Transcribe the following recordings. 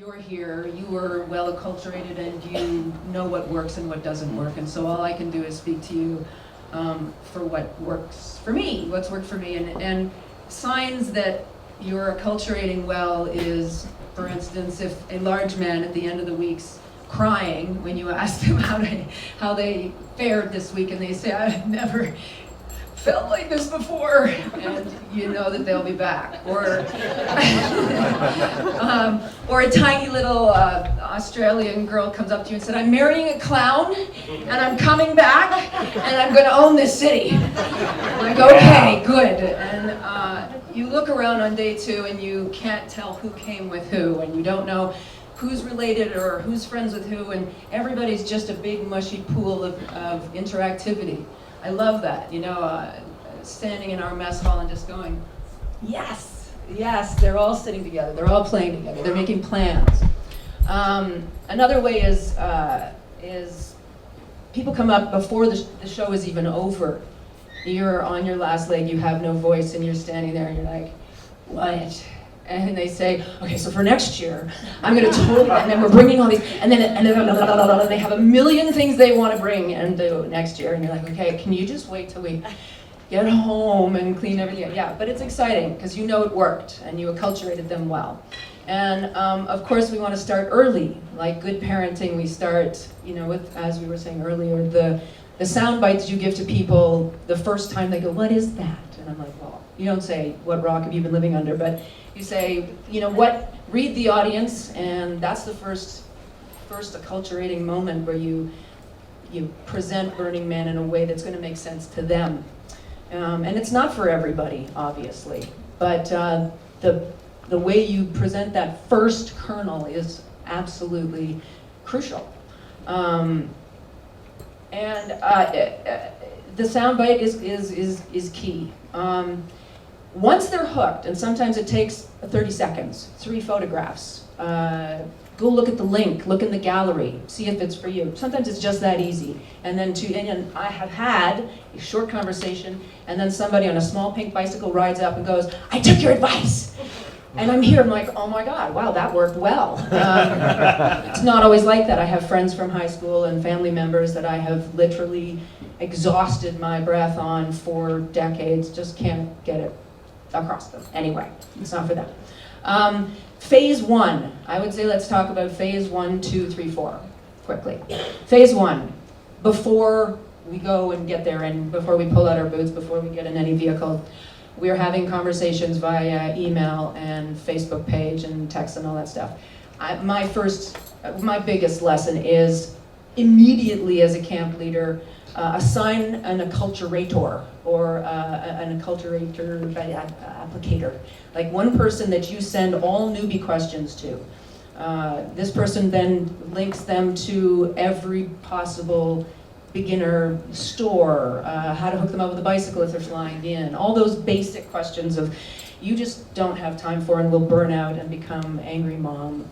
you're here, you are well acculturated, and you know what works and what doesn't work. And so all I can do is speak to you for what works for me, what's worked for me. And signs that you're acculturating well is, for instance, if a large man at the end of the week's crying when you ask them how they fared this week, and they say, I've never felt like this before, and you know that they'll be back. Or a tiny little Australian girl comes up to you and said, I'm marrying a clown, and I'm coming back, and I'm going to own this city. I'm like, okay, good. And you look around on day 2, and you can't tell who came with who, and you don't know who's related or who's friends with who, and everybody's just a big mushy pool of interactivity. I love that, standing in our mess hall and just going, yes, they're all sitting together, they're all playing together, they're making plans. Another way is people come up before the show is even over. You're on your last leg, you have no voice, and you're standing there and you're like, what? And they say, okay, so for next year, I'm going to totally, and then we're bringing all these, and then they have a million things they want to bring and do next year, and you're like, okay, can you just wait till we get home and clean everything? Yeah, but it's exciting because you know it worked and you acculturated them well. And of course, we want to start early, like good parenting. We start, with, as we were saying earlier, the sound bites you give to people the first time they go, what is that? And I'm like, well, you don't say, what rock have you been living under? But you say, read the audience, and that's the first acculturating moment where you present Burning Man in a way that's going to make sense to them. And it's not for everybody, obviously, but the way you present that first kernel is absolutely crucial. And the soundbite is key. Once they're hooked, and sometimes it takes 30 seconds, 3 photographs, go look at the link, look in the gallery, see if it's for you. Sometimes it's just that easy. And then and I have had a short conversation, and then somebody on a small pink bicycle rides up and goes, I took your advice. And I'm here, I'm like, oh my God, wow, that worked well. It's not always like that. I have friends from high school and family members that I have literally exhausted my breath on for decades, just can't get it across them. Anyway, it's not for them. Phase 1, I would say let's talk about phase 1, 2, 3, 4, quickly. Phase 1, before we go and get there, and before we pull out our boots, before we get in any vehicle, we're having conversations via email and Facebook page and text and all that stuff. My biggest lesson is immediately as a camp leader, assign an acculturator or an acculturator applicator, like one person that you send all newbie questions to. This person then links them to every possible beginner store, how to hook them up with a bicycle if they're flying in, all those basic questions of you just don't have time for and will burn out and become angry mom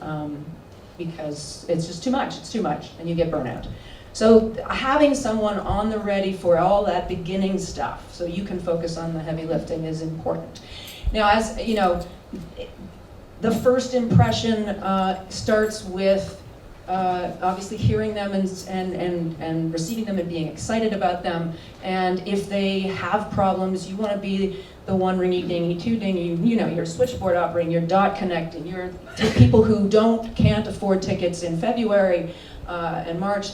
because it's just too much, and you get burnout. So having someone on the ready for all that beginning stuff so you can focus on the heavy lifting is important. Now, as you know, the first impression starts with obviously hearing them and receiving them and being excited about them. And if they have problems, you want to be the one ringy dingy two dingy, your switchboard operating, your dot connecting, your people who can't afford tickets in February and March.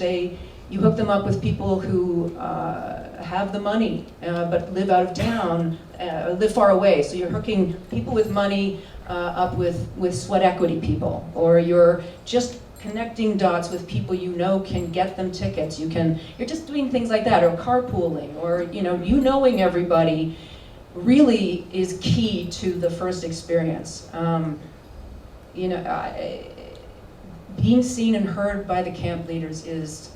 You hook them up with people who have the money but live out of town, live far away. So you're hooking people with money up with sweat equity people, or you're just connecting dots with people can get them tickets. You're just doing things like that, or carpooling, or knowing everybody really is key to the first experience. Being seen and heard by the camp leaders is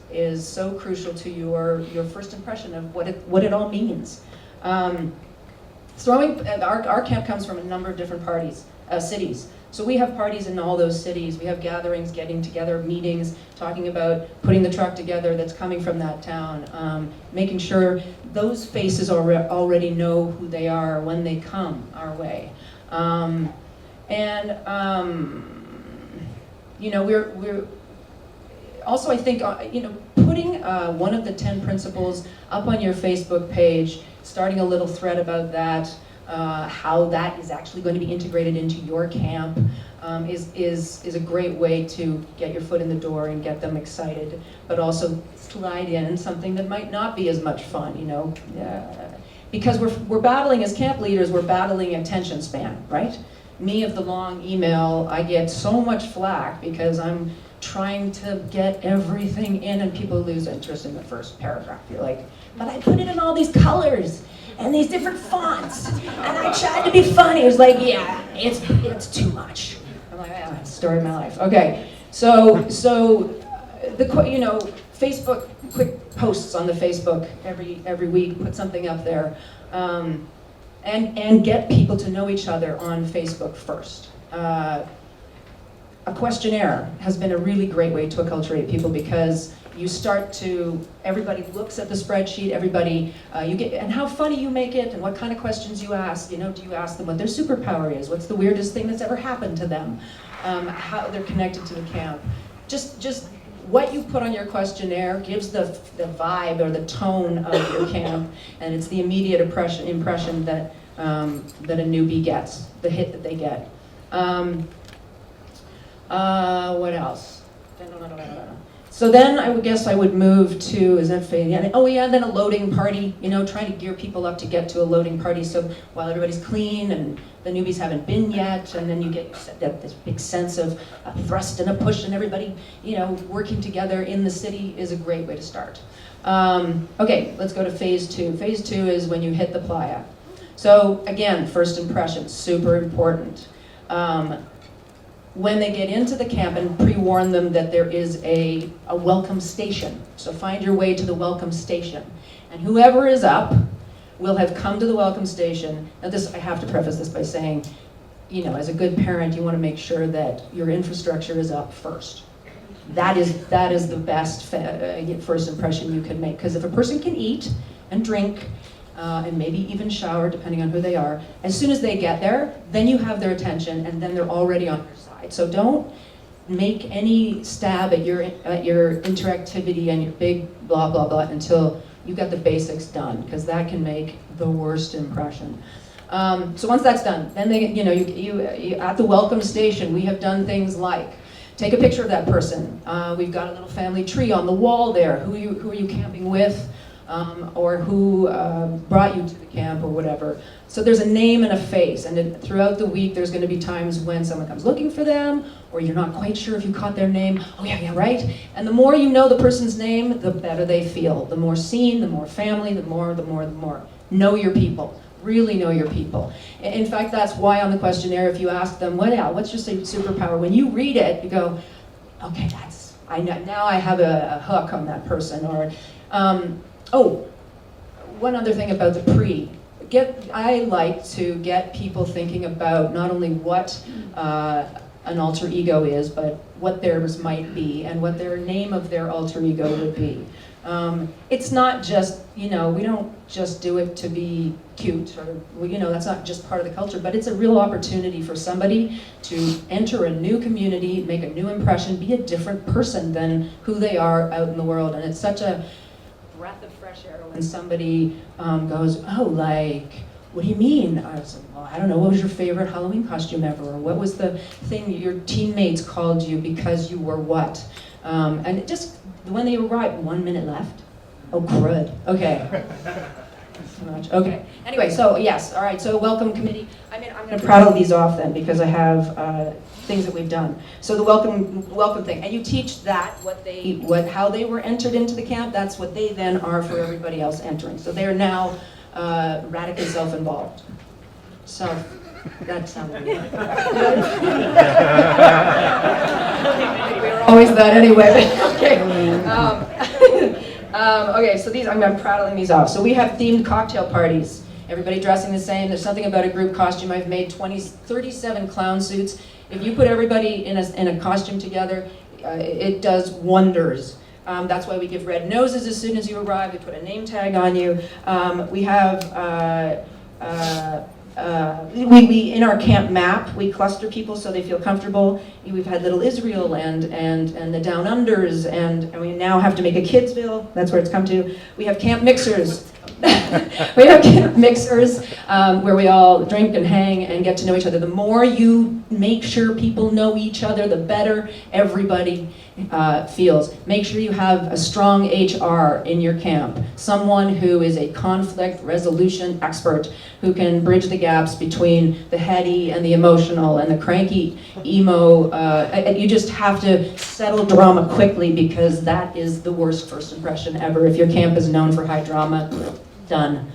so crucial to your first impression of what it all means. Our camp comes from a number of different cities. So we have parties in all those cities. We have gatherings, getting together, meetings, talking about putting the truck together that's coming from that town, making sure those faces already know who they are when they come our way. we're also, I think, putting one of the 10 principles up on your Facebook page, starting a little thread about that, how that is actually going to be integrated into your camp, is a great way to get your foot in the door and get them excited, but also slide in something that might not be as much fun, because we're battling as camp leaders, we're battling attention span, right? Me of the long email, I get so much flack because I'm trying to get everything in and people lose interest in the first paragraph. You're like, but I put it in all these colors and these different fonts and I tried to be funny. It was like, yeah, it's too much. I'm like, yeah, story of my life. Okay, so the Facebook, quick posts on the Facebook every week, put something up there, and get people to know each other on Facebook first. A questionnaire has been a really great way to acculturate people because you start to, everybody looks at the spreadsheet, everybody, and how funny you make it and what kind of questions you ask. Do you ask them what their superpower is? What's the weirdest thing that's ever happened to them? How they're connected to the camp. Just what you put on your questionnaire gives the vibe or the tone of your camp, and it's the immediate impression that a newbie gets, the hit that they get. What else? So then I would guess I would move to, is that fading? Yeah, oh yeah, then a loading party, trying to gear people up to get to a loading party. So while everybody's clean and the newbies haven't been yet, and then you get this big sense of a thrust and a push and everybody, working together in the city is a great way to start. Okay, let's go to phase 2. Phase 2 is when you hit the playa. So again, first impressions, super important. When they get into the camp, and pre-warn them that there is a welcome station. So find your way to the welcome station. And whoever is up will have come to the welcome station. Now this, I have to preface this by saying, as a good parent, you want to make sure that your infrastructure is up first. That is the best first impression you can make. Because if a person can eat and drink, and maybe even shower, depending on who they are, as soon as they get there, then you have their attention, and then they're already on your side. So don't make any stab at your interactivity and your big blah blah blah until you got the basics done, because that can make the worst impression. So once that's done, then you at the welcome station, we have done things like take a picture of that person. We've got a little family tree on the wall there. Who are you camping with? Or who brought you to the camp or whatever. So there's a name and a face, and throughout the week there's going to be times when someone comes looking for them, or you're not quite sure if you caught their name. Oh yeah, right? And the more you know the person's name, the better they feel. The more seen, the more family, the more. Know your people. Really know your people. In fact, that's why on the questionnaire, if you ask them, what's your superpower? When you read it, you go, okay, now I have a hook on that person. Or one other thing about the pre. I like to get people thinking about not only what an alter ego is, but what theirs might be and what their name of their alter ego would be. It's not just, we don't just do it to be cute, or, that's not just part of the culture, but it's a real opportunity for somebody to enter a new community, make a new impression, be a different person than who they are out in the world. And it's such a breath of fresh air when somebody goes, what do you mean? I was like, well, I don't know, what was your favorite Halloween costume ever? Or what was the thing your teammates called you because you were what? And it just, when they arrived, 1 minute left? Oh, crud. Okay. Too much. Okay. Anyway, so yes, all right, so welcome committee. I'm going to prattle these off then because I have things that we've done. So the welcome thing, and you teach that how they were entered into the camp. That's what they then are for everybody else entering. So they are now radically self-involved. That sounded weird. We were always that anyway. Okay. Okay. So these, I'm prattling these off. So we have themed cocktail parties. Everybody dressing the same. There's something about a group costume. I've made 37 clown suits. If you put everybody in a costume together, it does wonders. That's why we give red noses as soon as you arrive. We put a name tag on you. We have we in our camp map, we cluster people so they feel comfortable. We've had Little Israel and the Down Unders, and we now have to make a Kidsville. That's where it's come to. We have camp mixers. We have camp mixers where we all drink and hang and get to know each other. The more you make sure people know each other, the better everybody feels. Make sure you have a strong HR in your camp, someone who is a conflict resolution expert, who can bridge the gaps between the heady and the emotional and the cranky emo. You just have to settle drama quickly, because that is the worst first impression ever. If your camp is known for high drama, done.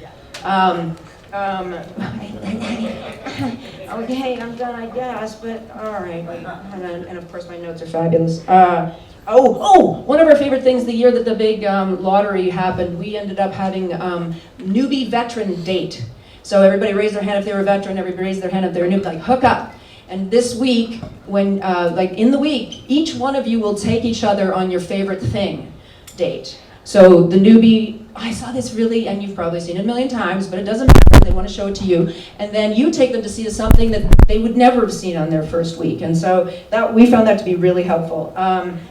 Okay, I'm done, I guess, but all right. And of course, my notes are fabulous. One of our favorite things, the year that the big lottery happened, we ended up having newbie veteran date. So everybody raised their hand if they were a veteran, everybody raised their hand if they were new, like hook up. And this week, when in the week, each one of you will take each other on your favorite thing date. So the newbie, I saw this really, and you've probably seen it a million times, but it doesn't matter, they want to show it to you. And then you take them to see something that they would never have seen on their first week. And so we found that to be really helpful.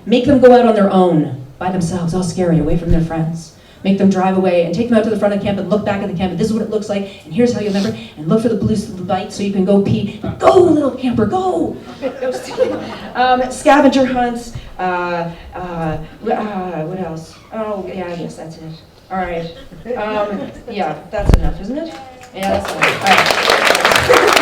Make them go out on their own, by themselves, all scary, away from their friends. Make them drive away and take them out to the front of the camp and look back at the camp, and this is what it looks like, and here's how you remember, and look for the blue light so you can go pee. Go, little camper, go! Scavenger hunts. What else? Oh, yeah, I guess that's it. All right. Yeah, that's enough, isn't it? Yeah, that's enough. All right.